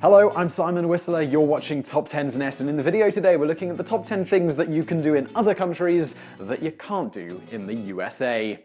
Hello, I'm Simon Whistler, you're watching TopTenzNet, and in the video today we're looking at the top 10 things that you can do in other countries that you can't do in the USA.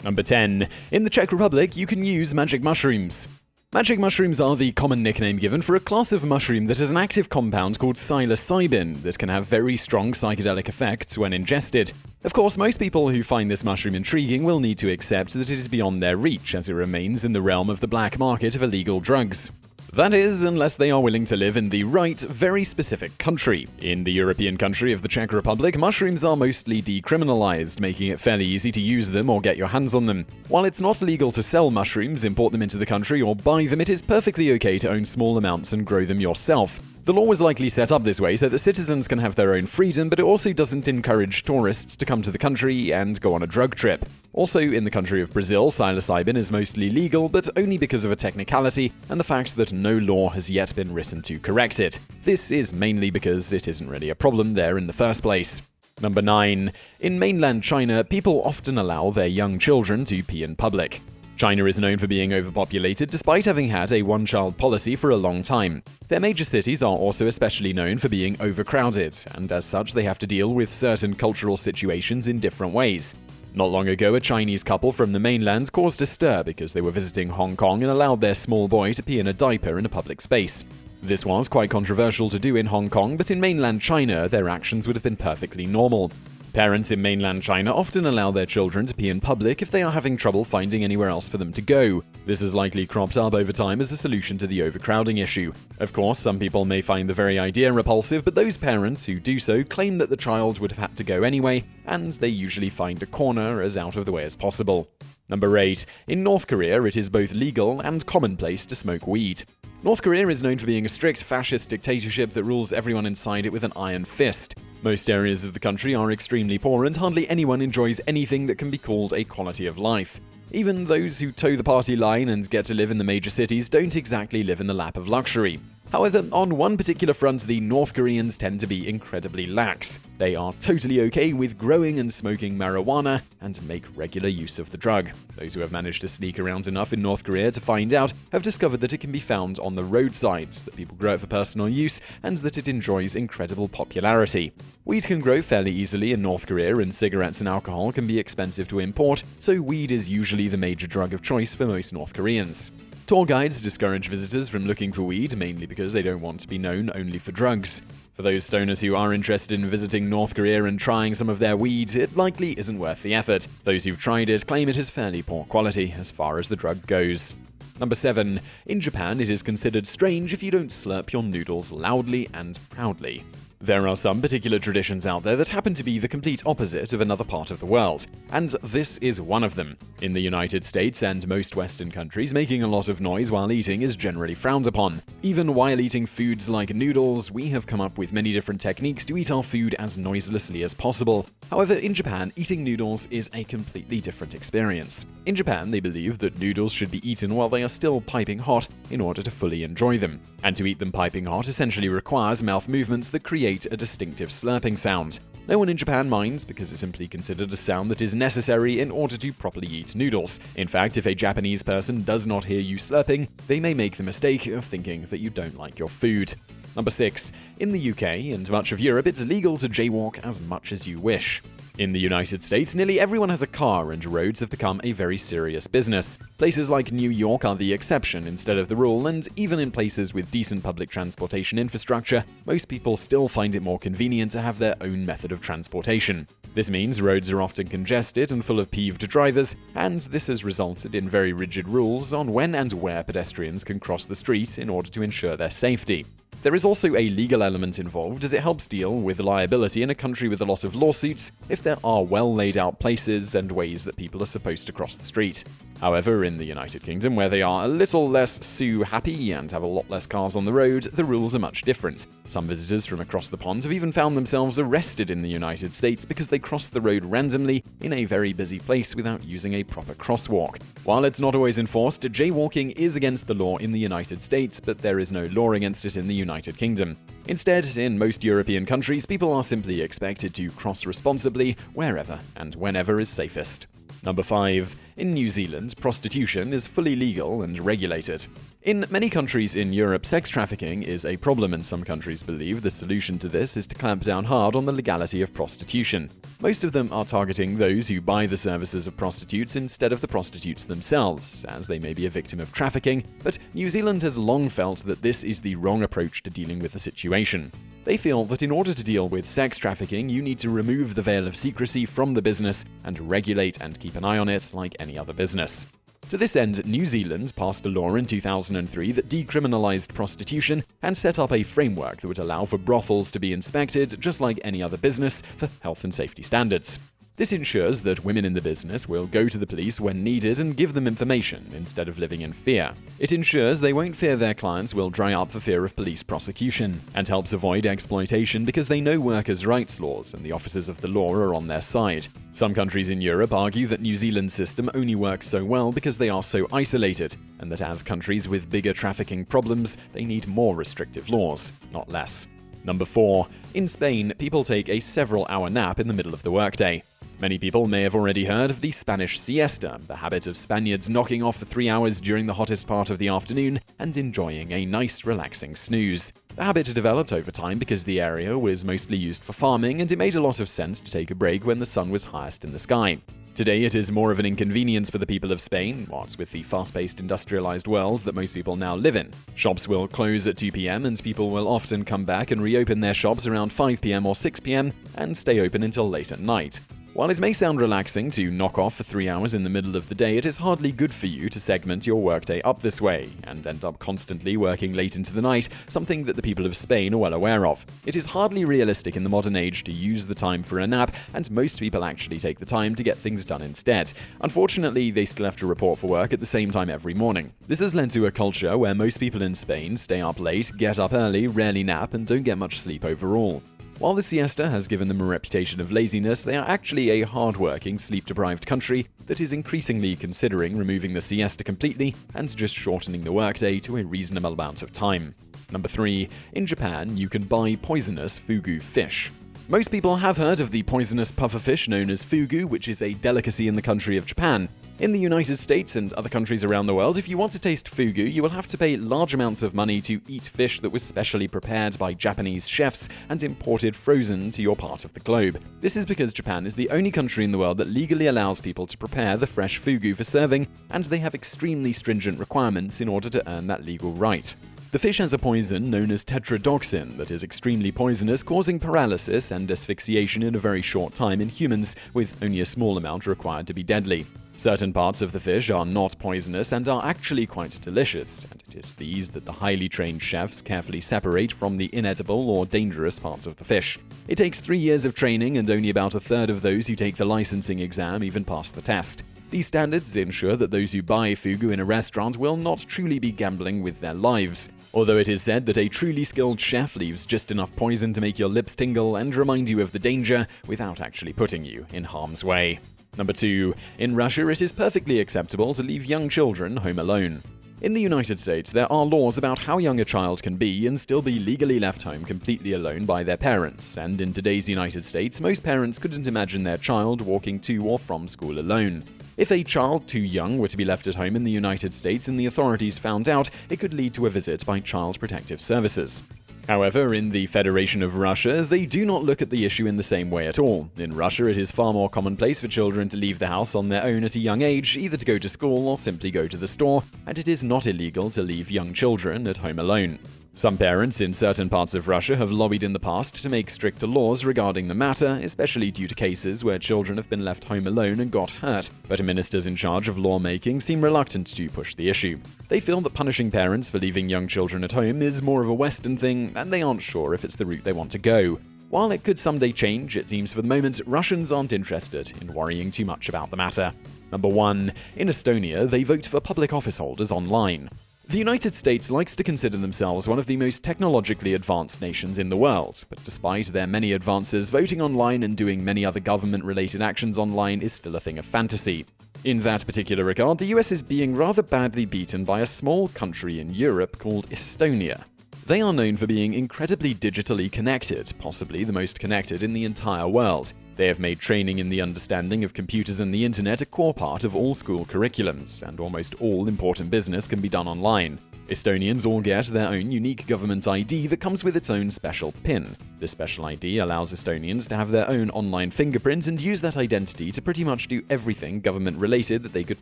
Number 10. In the Czech Republic, you can use magic mushrooms. Magic mushrooms are the common nickname given for a class of mushroom that has an active compound called psilocybin that can have very strong psychedelic effects when ingested. Of course, most people who find this mushroom intriguing will need to accept that it is beyond their reach, as it remains in the realm of the black market of illegal drugs. That is, unless they are willing to live in the right, very specific country. In the European country of the Czech Republic, mushrooms are mostly decriminalized, making it fairly easy to use them or get your hands on them. While it's not illegal to sell mushrooms, import them into the country, or buy them, it is perfectly okay to own small amounts and grow them yourself. The law was likely set up this way so that citizens can have their own freedom, but it also doesn't encourage tourists to come to the country and go on a drug trip. Also, in the country of Brazil, psilocybin is mostly legal, but only because of a technicality and the fact that no law has yet been written to correct it. This is mainly because it isn't really a problem there in the first place. Number 9. In mainland China, people often allow their young children to pee in public. China is known for being overpopulated despite having had a one-child policy for a long time. Their major cities are also especially known for being overcrowded, and as such they have to deal with certain cultural situations in different ways. Not long ago, a Chinese couple from the mainland caused a stir because they were visiting Hong Kong and allowed their small boy to pee in a diaper in a public space. This was quite controversial to do in Hong Kong, but in mainland China, their actions would have been perfectly normal. Parents in mainland China often allow their children to pee in public if they are having trouble finding anywhere else for them to go. This has likely cropped up over time as a solution to the overcrowding issue. Of course, some people may find the very idea repulsive, but those parents who do so claim that the child would have had to go anyway, and they usually find a corner as out of the way as possible. Number 8. In North Korea, it is both legal and commonplace to smoke weed. North Korea is known for being a strict fascist dictatorship that rules everyone inside it with an iron fist. Most areas of the country are extremely poor and hardly anyone enjoys anything that can be called a quality of life. Even those who toe the party line and get to live in the major cities don't exactly live in the lap of luxury. However, on one particular front, the North Koreans tend to be incredibly lax. They are totally okay with growing and smoking marijuana and make regular use of the drug. Those who have managed to sneak around enough in North Korea to find out have discovered that it can be found on the roadsides, that people grow it for personal use, and that it enjoys incredible popularity. Weed can grow fairly easily in North Korea, and cigarettes and alcohol can be expensive to import, so weed is usually the major drug of choice for most North Koreans. Tour guides discourage visitors from looking for weed, mainly because they don't want to be known only for drugs. For those stoners who are interested in visiting North Korea and trying some of their weed, it likely isn't worth the effort. Those who've tried it claim it is fairly poor quality as far as the drug goes. Number 7. In Japan, it is considered strange if you don't slurp your noodles loudly and proudly. There are some particular traditions out there that happen to be the complete opposite of another part of the world, and this is one of them. In the United States and most Western countries, making a lot of noise while eating is generally frowned upon. Even while eating foods like noodles, we have come up with many different techniques to eat our food as noiselessly as possible. However, in Japan, eating noodles is a completely different experience. In Japan, they believe that noodles should be eaten while they are still piping hot in order to fully enjoy them. And to eat them piping hot essentially requires mouth movements that create a distinctive slurping sound. No one in Japan minds because it's simply considered a sound that is necessary in order to properly eat noodles. In fact, if a Japanese person does not hear you slurping, they may make the mistake of thinking that you don't like your food. Number 6. In the UK and much of Europe, it's legal to jaywalk as much as you wish. In the United States, nearly everyone has a car, and roads have become a very serious business. Places like New York are the exception instead of the rule, and even in places with decent public transportation infrastructure, most people still find it more convenient to have their own method of transportation. This means roads are often congested and full of peeved drivers, and this has resulted in very rigid rules on when and where pedestrians can cross the street in order to ensure their safety. There is also a legal element involved, as it helps deal with liability in a country with a lot of lawsuits if there are well laid out places and ways that people are supposed to cross the street. However, in the United Kingdom, where they are a little less sue-happy and have a lot less cars on the road, the rules are much different. Some visitors from across the pond have even found themselves arrested in the United States because they crossed the road randomly in a very busy place without using a proper crosswalk. While it's not always enforced, jaywalking is against the law in the United States, but there is no law against it in the United Kingdom. Instead, in most European countries, people are simply expected to cross responsibly wherever and whenever is safest. Number 5. In New Zealand, prostitution is fully legal and regulated. In many countries in Europe, sex trafficking is a problem, and some countries believe the solution to this is to clamp down hard on the legality of prostitution. Most of them are targeting those who buy the services of prostitutes instead of the prostitutes themselves, as they may be a victim of trafficking, but New Zealand has long felt that this is the wrong approach to dealing with the situation. They feel that in order to deal with sex trafficking, you need to remove the veil of secrecy from the business and regulate and keep an eye on it like any other business. To this end, New Zealand passed a law in 2003 that decriminalized prostitution and set up a framework that would allow for brothels to be inspected just like any other business for health and safety standards. This ensures that women in the business will go to the police when needed and give them information instead of living in fear. It ensures they won't fear their clients will dry up for fear of police prosecution, and helps avoid exploitation because they know workers' rights laws and the officers of the law are on their side. Some countries in Europe argue that New Zealand's system only works so well because they are so isolated, and that as countries with bigger trafficking problems, they need more restrictive laws, not less. Number 4. In Spain, people take a several-hour nap in the middle of the workday. Many people may have already heard of the Spanish siesta, the habit of Spaniards knocking off for 3 hours during the hottest part of the afternoon and enjoying a nice, relaxing snooze. The habit developed over time because the area was mostly used for farming, and it made a lot of sense to take a break when the sun was highest in the sky. Today, it is more of an inconvenience for the people of Spain, what with the fast-paced industrialized world that most people now live in. Shops will close at 2 p.m. and people will often come back and reopen their shops around 5 p.m. or 6 p.m. and stay open until late at night. While it may sound relaxing to knock off for 3 hours in the middle of the day, it is hardly good for you to segment your workday up this way and end up constantly working late into the night, something that the people of Spain are well aware of. It is hardly realistic in the modern age to use the time for a nap, and most people actually take the time to get things done instead. Unfortunately, they still have to report for work at the same time every morning. This has led to a culture where most people in Spain stay up late, get up early, rarely nap, and don't get much sleep overall. While the siesta has given them a reputation of laziness, they are actually a hard-working, sleep-deprived country that is increasingly considering removing the siesta completely and just shortening the workday to a reasonable amount of time. Number 3. In Japan, you can buy poisonous fugu fish. Most people have heard of the poisonous pufferfish known as fugu, which is a delicacy in the country of Japan. In the United States and other countries around the world, if you want to taste fugu, you will have to pay large amounts of money to eat fish that was specially prepared by Japanese chefs and imported frozen to your part of the globe. This is because Japan is the only country in the world that legally allows people to prepare the fresh fugu for serving, and they have extremely stringent requirements in order to earn that legal right. The fish has a poison known as tetrodotoxin that is extremely poisonous, causing paralysis and asphyxiation in a very short time in humans, with only a small amount required to be deadly. Certain parts of the fish are not poisonous and are actually quite delicious, and it is these that the highly trained chefs carefully separate from the inedible or dangerous parts of the fish. It takes 3 years of training, and only about a third of those who take the licensing exam even pass the test. These standards ensure that those who buy fugu in a restaurant will not truly be gambling with their lives. Although it is said that a truly skilled chef leaves just enough poison to make your lips tingle and remind you of the danger without actually putting you in harm's way. Number 2. In Russia, it is perfectly acceptable to leave young children home alone. In the United States, there are laws about how young a child can be and still be legally left home completely alone by their parents, and in today's United States, most parents couldn't imagine their child walking to or from school alone. If a child too young were to be left at home in the United States and the authorities found out, it could lead to a visit by Child Protective Services. However, in the Federation of Russia, they do not look at the issue in the same way at all. In Russia, it is far more commonplace for children to leave the house on their own at a young age, either to go to school or simply go to the store, and it is not illegal to leave young children at home alone. Some parents in certain parts of Russia have lobbied in the past to make stricter laws regarding the matter, especially due to cases where children have been left home alone and got hurt, but ministers in charge of lawmaking seem reluctant to push the issue. They feel that punishing parents for leaving young children at home is more of a Western thing, and they aren't sure if it's the route they want to go. While it could someday change, it seems for the moment Russians aren't interested in worrying too much about the matter. Number 1. In Estonia, they vote for public office holders online. The United States likes to consider themselves one of the most technologically advanced nations in the world, but despite their many advances, voting online and doing many other government-related actions online is still a thing of fantasy. In that particular regard, the US is being rather badly beaten by a small country in Europe called Estonia. They are known for being incredibly digitally connected, possibly the most connected in the entire world. They have made training in the understanding of computers and the internet a core part of all school curriculums, and almost all important business can be done online. Estonians all get their own unique government ID that comes with its own special PIN. This special ID allows Estonians to have their own online fingerprint and use that identity to pretty much do everything government-related that they could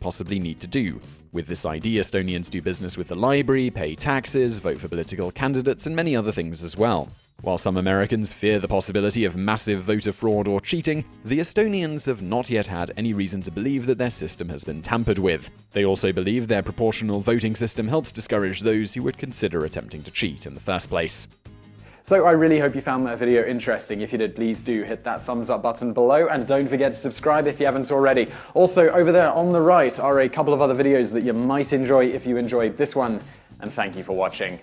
possibly need to do. With this ID, Estonians do business with the library, pay taxes, vote for political candidates, and many other things as well. While some Americans fear the possibility of massive voter fraud or cheating, the Estonians have not yet had any reason to believe that their system has been tampered with. They also believe their proportional voting system helps discourage those who would consider attempting to cheat in the first place. So I really hope you found that video interesting. If you did, please do hit that thumbs up button below, and don't forget to subscribe if you haven't already. Also, over there on the right are a couple of other videos that you might enjoy if you enjoyed this one, and thank you for watching.